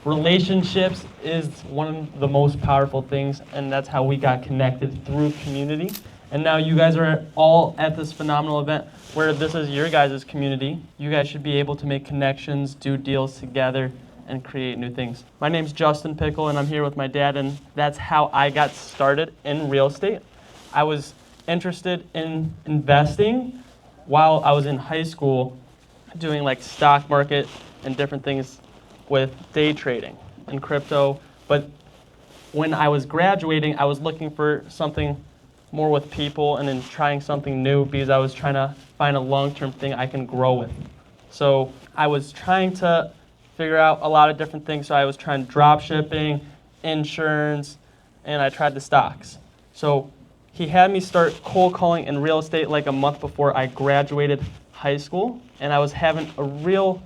relationships is one of the most powerful things, and that's how we got connected through community. And now you guys are all at this phenomenal event where this is your guys' community. You guys should be able to make connections, do deals together, and create new things. My name's Justin Pickell, and I'm here with my dad, and that's how I got started in real estate. I was interested in investing while I was in high school, doing like stock market and different things with day trading and crypto. But when I was graduating, I was looking for something more with people and then trying something new because I was trying to find a long-term thing I can grow with. So I was trying to figure out a lot of different things. So I was trying drop shipping, insurance, and I tried the stocks. So he had me start cold calling in real estate like a month before I graduated high school, and I was having a real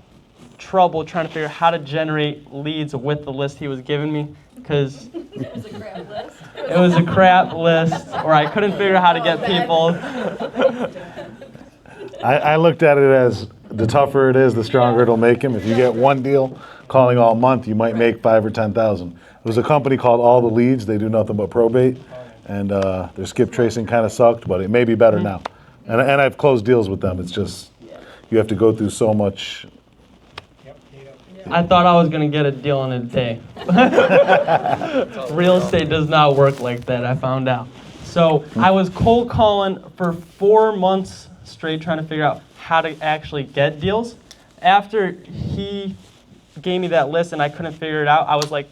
trouble trying to figure out how to generate leads with the list he was giving me, because it was a crap list. It was a crap list, or I couldn't figure out how to get people. I looked at it as the tougher it is, the stronger it'll make him. If you get one deal calling all month, you might make 5,000 or 10,000. It was a company called All the Leads. They do nothing but probate, and their skip tracing kind of sucked, but it may be better now. And I've closed deals with them. It's just you have to go through so much. I thought I was going to get a deal in a day. Real estate does not work like that, I found out. So I was cold calling for 4 months straight trying to figure out how to actually get deals. After he gave me that list and I couldn't figure it out, I was like,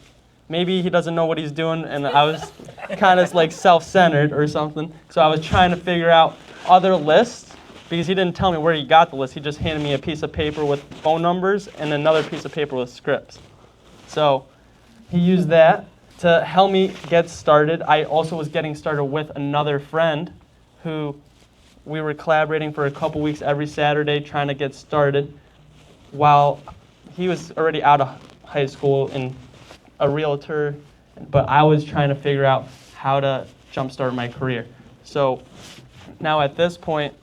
maybe he doesn't know what he's doing, and I was kind of like self-centered or something. So I was trying to figure out other lists, because he didn't tell me where he got the list. He just handed me a piece of paper with phone numbers and another piece of paper with scripts. So he used that to help me get started. I also was getting started with another friend who we were collaborating for a couple weeks every Saturday trying to get started, while he was already out of high school and a realtor, but I was trying to figure out how to jumpstart my career. So now at this point,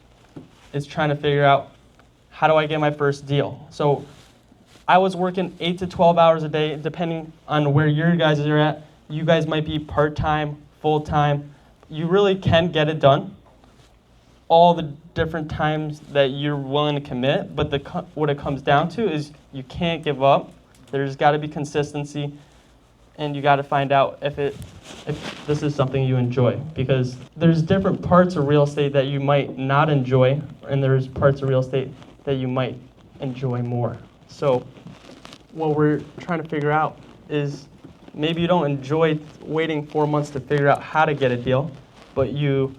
is trying to figure out how do I get my first deal. So I was working 8 to 12 hours a day, depending on where your guys are at. You guys might be part-time, full-time. You really can get it done all the different times that you're willing to commit, but what it comes down to is you can't give up. There's got to be consistency, and you got to find out if this is something you enjoy, because there's different parts of real estate that you might not enjoy, and there's parts of real estate that you might enjoy more. So what we're trying to figure out is maybe you don't enjoy waiting 4 months to figure out how to get a deal, but you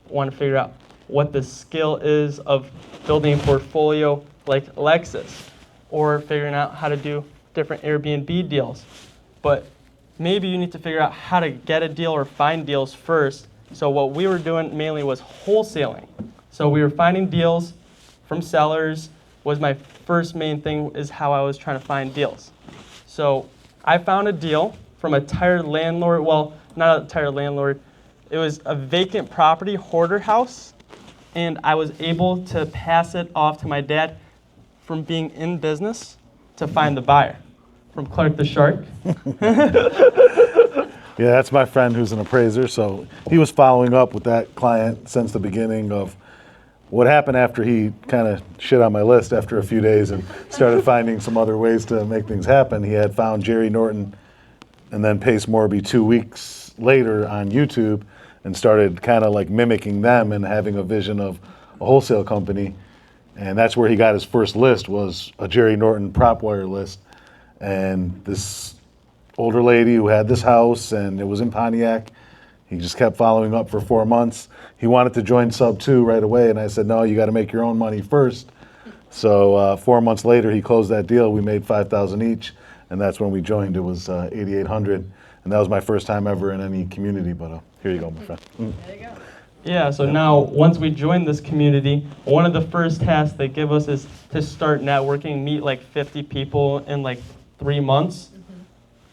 want to figure out what the skill is of building a portfolio like Lexus, or figuring out how to do different Airbnb deals. But maybe you need to figure out how to get a deal or find deals first. So what we were doing mainly was wholesaling. So we were finding deals from sellers was my first main thing, is how I was trying to find deals. So I found a deal from a tired landlord, well, not a tired landlord, it was a vacant property hoarder house, and I was able to pass it off to my dad from being in business to find the buyer. From Clark the Shark. Yeah, that's my friend who's an appraiser. So he was following up with that client since the beginning of what happened after he kind of shit on my list after a few days and started finding some other ways to make things happen. He had found Jerry Norton and then Pace Morby 2 weeks later on YouTube and started kind of like mimicking them and having a vision of a wholesale company. And that's where he got his first list, was a Jerry Norton prop wire list. And this older lady who had this house, and it was in Pontiac, he just kept following up for 4 months. He wanted to join SubTo right away, and I said, no, you got to make your own money first. So 4 months later, he closed that deal. We made $5,000 each, and that's when we joined. It was $8,800, and that was my first time ever in any community. But here you go, my friend. There you go. Yeah, so now once we join this community, one of the first tasks they give us is to start networking, meet like 50 people in like 3 months.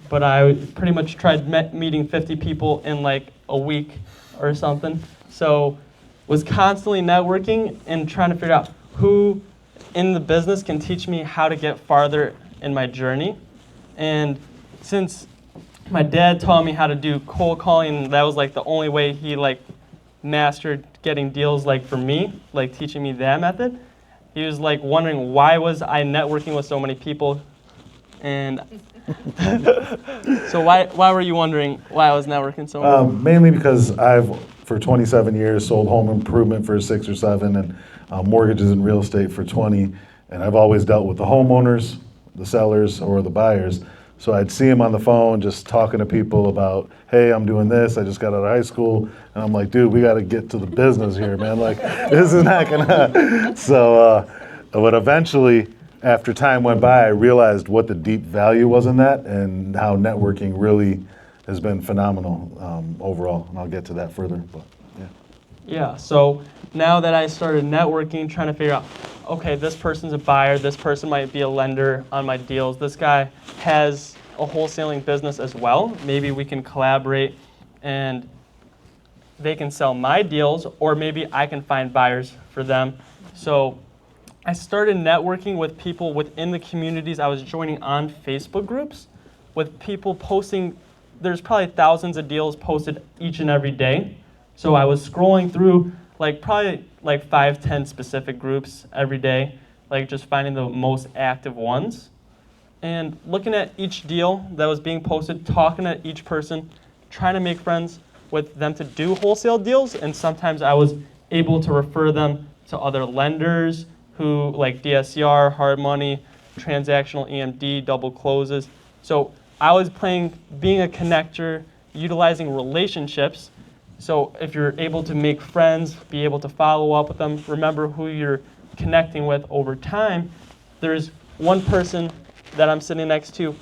But I pretty much tried meeting 50 people in like a week or something. So was constantly networking and trying to figure out who in the business can teach me how to get farther in my journey. And since my dad taught me how to do cold calling, that was like the only way he like mastered getting deals like for me, like teaching me that method. He was like wondering why was I networking with so many people, and so why were you wondering why I was networking so much? Mainly because I've, for 27 years, sold home improvement for 6 or 7, and mortgages and real estate for 20, and I've always dealt with the homeowners, the sellers, or the buyers. So I'd see them on the phone just talking to people about, hey, I'm doing this, I just got out of high school, and I'm like, dude, we got to get to the business here, man. Like, this is not gonna. So, but eventually, after time went by, I realized what the deep value was in that, and how networking really has been phenomenal overall. And I'll get to that further, but yeah. Yeah, so now that I started networking, trying to figure out, okay, this person's a buyer, this person might be a lender on my deals, this guy has a wholesaling business as well. Maybe we can collaborate and they can sell my deals, or maybe I can find buyers for them. So I started networking with people within the communities I was joining on Facebook groups, with people posting. There's probably thousands of deals posted each and every day. So I was scrolling through probably 5-10 specific groups every day, like just finding the most active ones, and looking at each deal that was being posted, talking to each person, trying to make friends with them to do wholesale deals. And sometimes I was able to refer them to other lenders who, like DSCR, hard money, transactional EMD, double closes. So I was being a connector, utilizing relationships. So if you're able to make friends, be able to follow up with them, remember who you're connecting with over time. There's one person that I'm sitting next to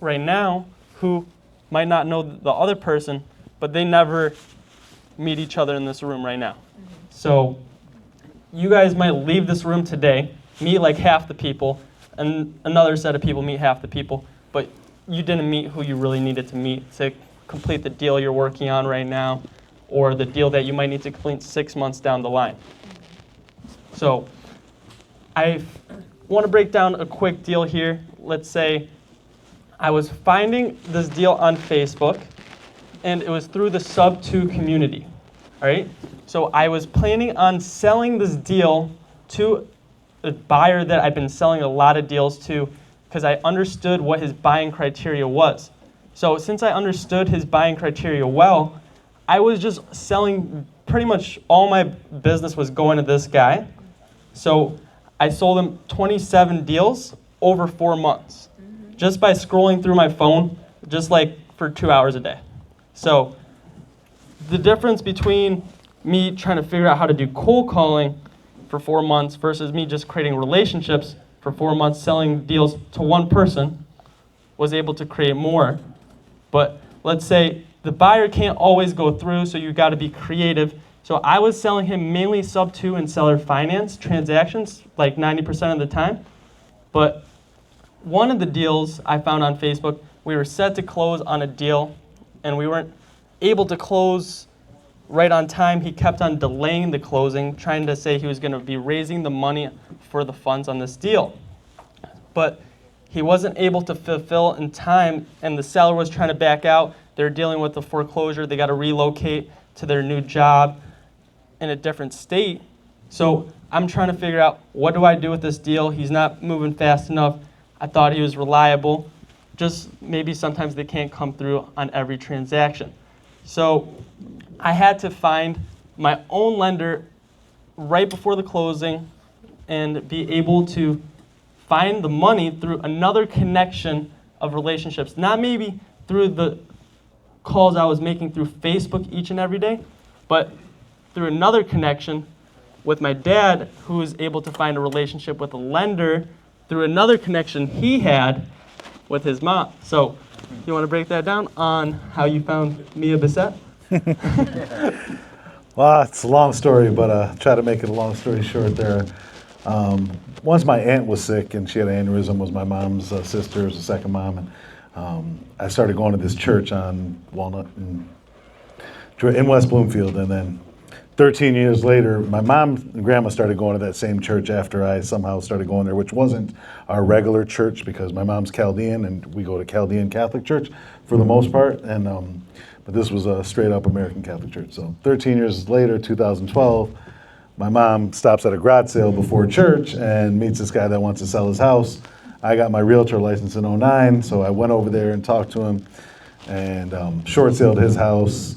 right now who might not know the other person, but they never meet each other in this room right now. So you guys might leave this room today, meet like half the people, and another set of people meet half the people, but you didn't meet who you really needed to meet to complete the deal you're working on right now, or the deal that you might need to complete 6 months down the line. So I want to break down a quick deal here. Let's say I was finding this deal on Facebook, and it was through the SubTo community. All right? So I was planning on selling this deal to a buyer that I've been selling a lot of deals to, because I understood what his buying criteria was. So since I understood his buying criteria well, I was just selling, pretty much all my business was going to this guy. So I sold him 27 deals over 4 months, just by scrolling through my phone, just like for 2 hours a day. So the difference between me trying to figure out how to do cold calling for 4 months versus me just creating relationships for 4 months, selling deals to one person, was able to create more. But let's say the buyer can't always go through, so you got to be creative. So I was selling him mainly SubTo and seller finance transactions, like 90% of the time. But one of the deals I found on Facebook, we were set to close on a deal, and we weren't able to close right on time. He kept on delaying the closing, trying to say he was going to be raising the money for the funds on this deal. But he wasn't able to fulfill in time, and the seller was trying to back out. They're dealing with the foreclosure. They got to relocate to their new job in a different state. So I'm trying to figure out, what do I do with this deal? He's not moving fast enough. I thought he was reliable. Just maybe sometimes they can't come through on every transaction. So I had to find my own lender right before the closing and be able to find the money through another connection of relationships. Not maybe through the calls I was making through Facebook each and every day, but through another connection with my dad, who was able to find a relationship with a lender through another connection he had with his mom. So you want to break that down on how you found Mia Bissett? Well, it's a long story, but try to make it a long story short there. Once my aunt was sick and she had an aneurysm, was my mom's sister, was the second mom, and I started going to this church on Walnut in West Bloomfield, and then 13 years later, my mom and grandma started going to that same church after I somehow started going there, which wasn't our regular church because my mom's Chaldean and we go to Chaldean Catholic Church for the most part. And but this was a straight up American Catholic church. So 13 years later, 2012, my mom stops at a garage sale before church and meets this guy that wants to sell his house. I got my realtor license in '09, so I went over there and talked to him and short saled his house.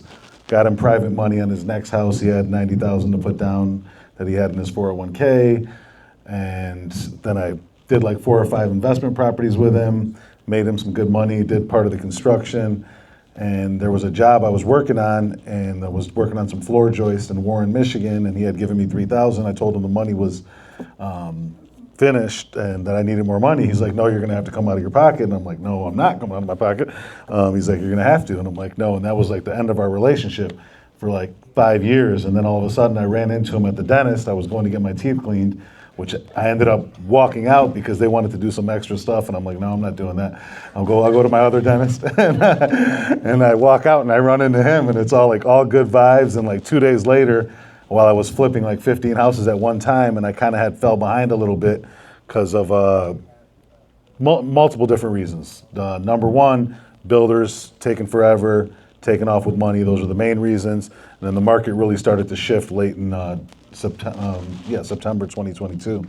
Got him private money on his next house. He had $90,000 to put down that he had in his 401k. And then I did like 4 or 5 investment properties with him, made him some good money, did part of the construction. And there was a job I was working on, and I was working on some floor joists in Warren, Michigan, and he had given me $3,000. I told him the money was finished and that I needed more money. He's like, no, you're gonna have to come out of your pocket. And I'm like, no, I'm not coming out of my pocket. He's like, you're gonna have to. And I'm like, no. And that was like the end of our relationship for like 5 years. And then all of a sudden I ran into him at the dentist. I was going to get my teeth cleaned, which I ended up walking out because they wanted to do some extra stuff. And I'm like, no, I'm not doing that. I'll go to my other dentist. And I walk out and I run into him and it's all like all good vibes. And like 2 days later, while I was flipping like 15 houses at one time, and I kind of had fell behind a little bit because of multiple different reasons. Number one, builders taking forever, taking off with money. Those are the main reasons. And then the market really started to shift late in September 2022,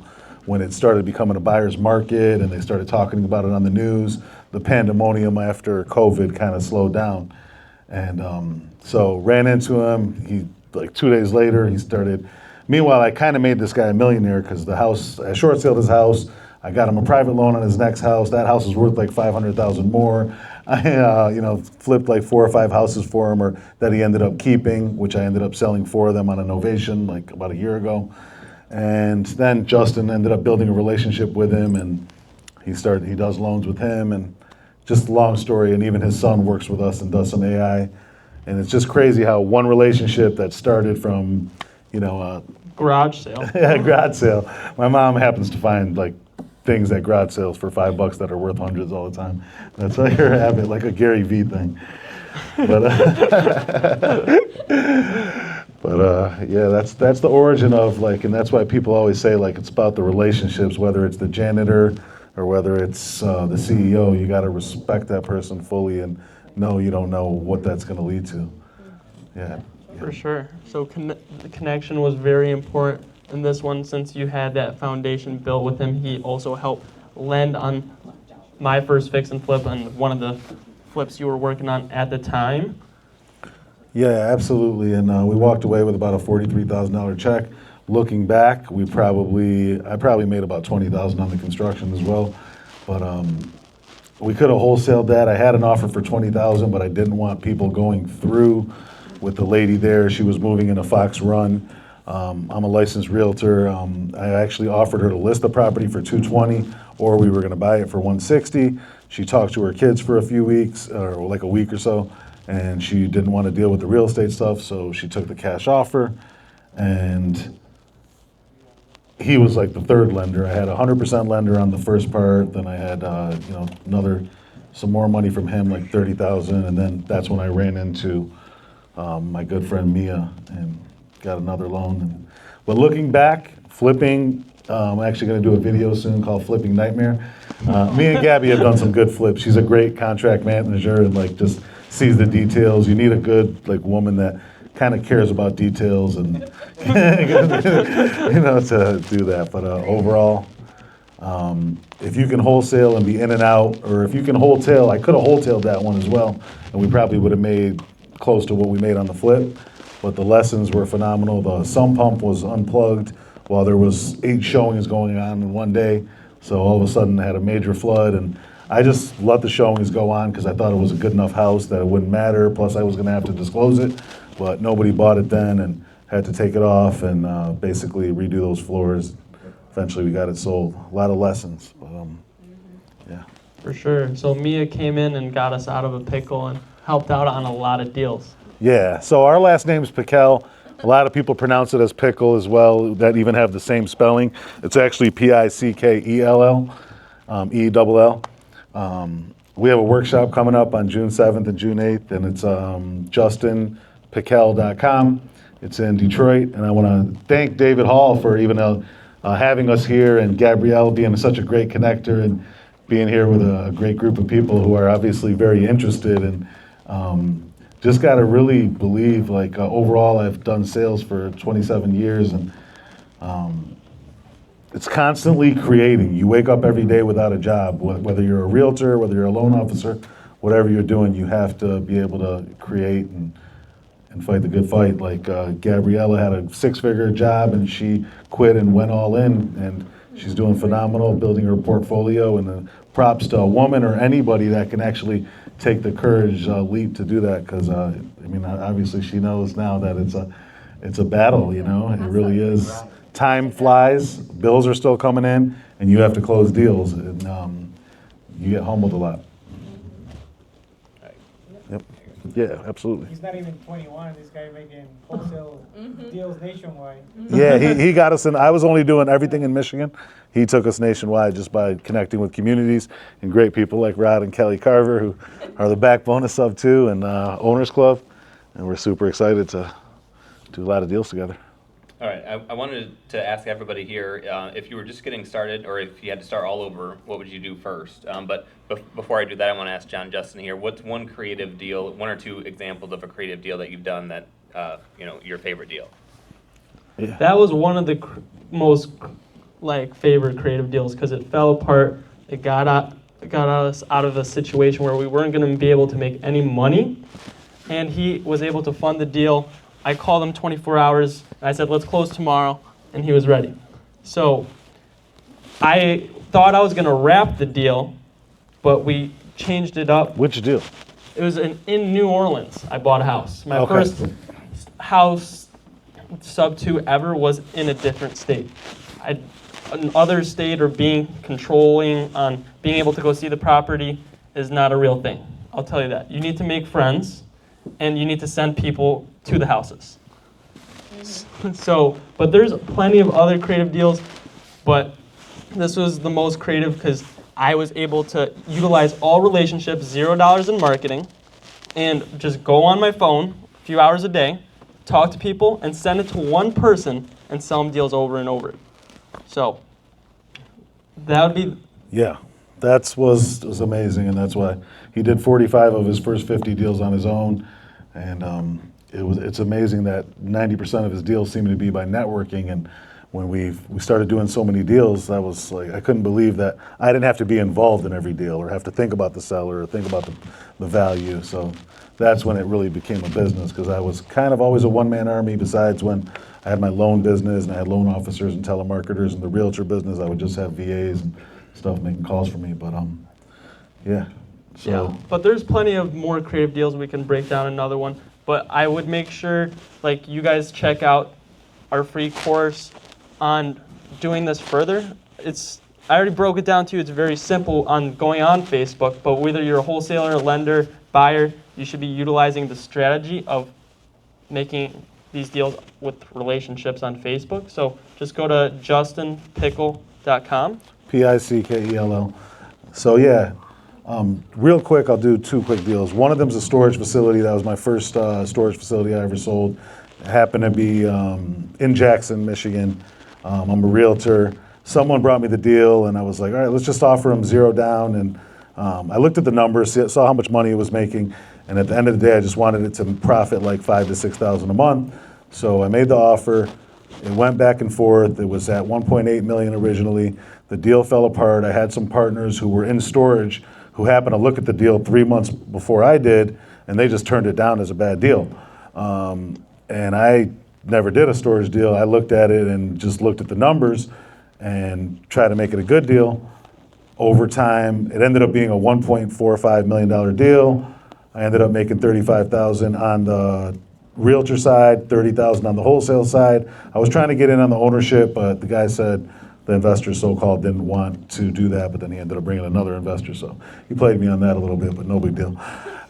when it started becoming a buyer's market and they started talking about it on the news. The pandemonium after COVID kind of slowed down. And so ran into him. He like 2 days later, he started. Meanwhile, I kind of made this guy a millionaire because the house, I short sold his house. I got him a private loan on his next house. That house is worth like $500,000 more. I, flipped like 4 or 5 houses for him, or that he ended up keeping, which I ended up selling 4 of them on a novation like about a year ago. And then Justin ended up building a relationship with him, and he does loans with him, and just a long story. And even his son works with us and does some AI. And it's just crazy how one relationship that started from, Garage sale. yeah, garage sale. My mom happens to find like things at garage sales for $5 that are worth hundreds all the time. That's like her habit, like a Gary Vee thing. But yeah, that's the origin of like, and that's why people always say like it's about the relationships, whether it's the janitor or whether it's the CEO. You got to respect that person fully and know you don't know what that's going to lead to. Yeah. For sure. So the connection was very important in this one, since you had that foundation built with him. He also helped lend on my first fix and flip and one of the flips you were working on at the time. Yeah, absolutely. And we walked away with about a $43,000 check. Looking back, I probably made about $20,000 on the construction as well. But we could have wholesaled that. I had an offer for $20,000, but I didn't want people going through with the lady there. She was moving in a Fox Run. I'm a licensed realtor. I actually offered her to list the property for $220, or we were going to buy it for $160. She talked to her kids for a few weeks, or like a week or so, and she didn't want to deal with the real estate stuff, so she took the cash offer. And he was like the third lender. I had a 100% lender on the first part. Then I had some more money from him, like $30,000, and then that's when I ran into my good friend Mia and got another loan. But looking back, flipping, I'm actually going to do a video soon called Flipping Nightmare. Me and Gabby have done some good flips. She's a great contract manager and like just sees the details. You need a good like woman that kind of cares about details and to do that. But overall, if you can wholesale and be in and out, or if you can wholesale, I could have wholesale that one as well, and we probably would have made close to what we made on the flip. But the lessons were phenomenal. The sump pump was unplugged while there was 8 showings going on in one day. So all of a sudden I had a major flood, and I just let the showings go on because I thought it was a good enough house that it wouldn't matter. Plus I was going to have to disclose it, but nobody bought it then and had to take it off and basically redo those floors. Eventually we got it sold. A lot of lessons, but yeah. For sure. So Mia came in and got us out of a pickle and helped out on a lot of deals. Yeah, so our last name is Pickell. A lot of people pronounce it as Pickle as well, that even have the same spelling. It's actually Pickell, E-double-L. We have a workshop coming up on June 7th and June 8th, and it's justinpickell.com. It's in Detroit, and I want to thank David Hall for even having us here, and Gabrielle being such a great connector and being here with a great group of people who are obviously very interested. And just got to really believe, like, overall, I've done sales for 27 years, and it's constantly creating. You wake up every day without a job, whether you're a realtor, whether you're a loan officer, whatever you're doing, you have to be able to create and fight the good fight. Like Gabriella had a 6-figure job, and she quit and went all in, and she's doing phenomenal, building her portfolio. And props to a woman or anybody that can actually take the courage leap to do that, because I mean, obviously she knows now that it's a battle. You know, it really is. Time flies, bills are still coming in, and you have to close deals, and you get humbled a lot. Yep. Yeah, absolutely. He's not even 21. This guy making wholesale deals nationwide. Yeah, he got us in. I was only doing everything in Michigan. He took us nationwide just by connecting with communities and great people like Rod and Kelly Carver, who are the backbone of SubTo and Owners Club. And we're super excited to do a lot of deals together. All right, I wanted to ask everybody here, if you were just getting started or if you had to start all over, what would you do first? But before I do that, I want to ask John Justin here, what's one creative deal, one or two examples of a creative deal that you've done that, your favorite deal? Yeah. That was one of the most favorite creative deals, because it fell apart. It got us out of a situation where we weren't going to be able to make any money, and he was able to fund the deal. I called him 24 hours, and I said, let's close tomorrow, and he was ready. So I thought I was going to wrap the deal, but we changed it up. Which deal? It was in New Orleans. I bought a house. My Okay. first house SubTo ever was in a different state. Another state or being controlling on being able to go see the property is not a real thing. I'll tell you that. You need to make friends, and you need to send people to the houses. So, but there's plenty of other creative deals, but this was the most creative because I was able to utilize all relationships, $0 in marketing, and just go on my phone a few hours a day, talk to people, and send it to one person and sell them deals over and over. So that would be... Yeah, that was amazing, and that's why he did 45 of his first 50 deals on his own, and it's amazing that 90% of his deals seem to be by networking. And when we started doing so many deals, I was like, I couldn't believe that I didn't have to be involved in every deal or have to think about the seller or think about the value. So that's when it really became a business, because I was kind of always a one-man army. Besides when I had my loan business and I had loan officers and telemarketers, and the realtor business, I would just have VAs and stuff making calls for me. But yeah. So. Yeah, but there's plenty of more creative deals. We can break down another one. But I would make sure, you guys check out our free course on doing this further. I already broke it down to you. It's very simple on going on Facebook, but whether you're a wholesaler, lender, buyer, you should be utilizing the strategy of making these deals with relationships on Facebook. So just go to justinpickell.com. Pickell. So yeah. Real quick, I'll do two quick deals. One of them is a storage facility. That was my first storage facility I ever sold. It happened to be in Jackson, Michigan. I'm a realtor. Someone brought me the deal, and I was like, all right, let's just offer him $0 down. And I looked at the numbers, saw how much money it was making, and at the end of the day, I just wanted it to profit like $5,000 to $6,000 a month. So I made the offer. It went back and forth. It was at $1.8 million originally. The deal fell apart. I had some partners who were in storage who happened to look at the deal 3 months before I did, and they just turned it down as a bad deal. And I never did a storage deal. I looked at it and just looked at the numbers and tried to make it a good deal. Over time, it ended up being a $1.45 million deal. I ended up making $35,000 on the realtor side, $30,000 on the wholesale side. I was trying to get in on the ownership, but the guy said, the investor, so-called, didn't want to do that, but then he ended up bringing another investor, so he played me on that a little bit, but no big deal.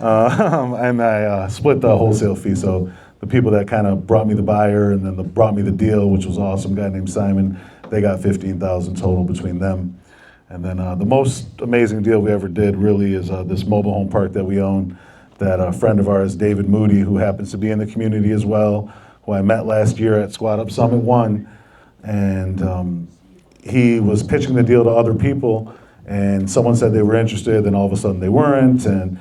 And I split the wholesale fee, so the people that kind of brought me the buyer and then brought me the deal, which was awesome, a guy named Simon, they got $15,000 total between them. And then the most amazing deal we ever did really is this mobile home park that we own, that a friend of ours, David Moody, who happens to be in the community as well, who I met last year at Squad Up Summit 1, and he was pitching the deal to other people, and someone said they were interested, then all of a sudden they weren't, and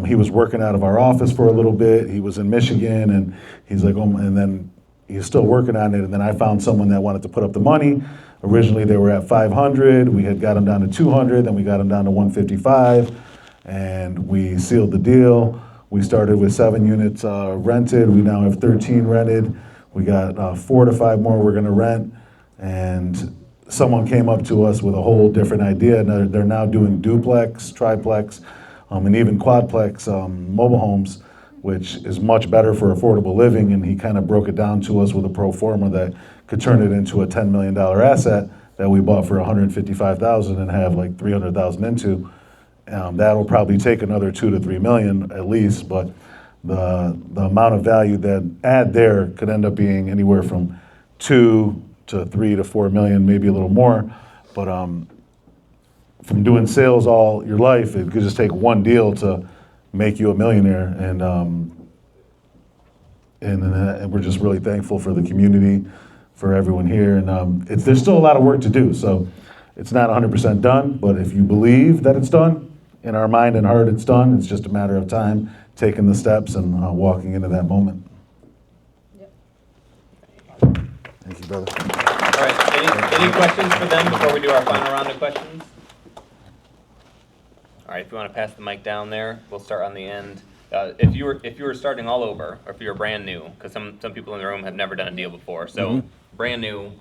he was working out of our office for a little bit. He was in Michigan, and he's like, oh, and then he's still working on it, and then I found someone that wanted to put up the money. Originally they were at 500, we had got them down to 200, then we got them down to 155, and we sealed the deal. We started with 7 units rented, we now have 13 rented. We got 4 to 5 more we're gonna rent, and someone came up to us with a whole different idea, and they're now doing duplex, triplex, and even quadplex mobile homes, which is much better for affordable living, and he kind of broke it down to us with a pro forma that could turn it into a $10 million asset that we bought for $155,000 and have like $300,000 into. That'll probably take another $2 to $3 million at least, but the amount of value that add there could end up being anywhere from 2 to 3 to 4 million, maybe a little more. But from doing sales all your life, it could just take one deal to make you a millionaire, and we're just really thankful for the community, for everyone here, and there's still a lot of work to do, so it's not 100% done, but if you believe that it's done, in our mind and heart it's done, it's just a matter of time, taking the steps and walking into that moment. Yep. Thank you, brother. All right, any questions for them before we do our final round of questions? All right, if you want to pass the mic down there, we'll start on the end. If you were starting all over, or if you're brand new, because some people in the room have never done a deal before, so brand new.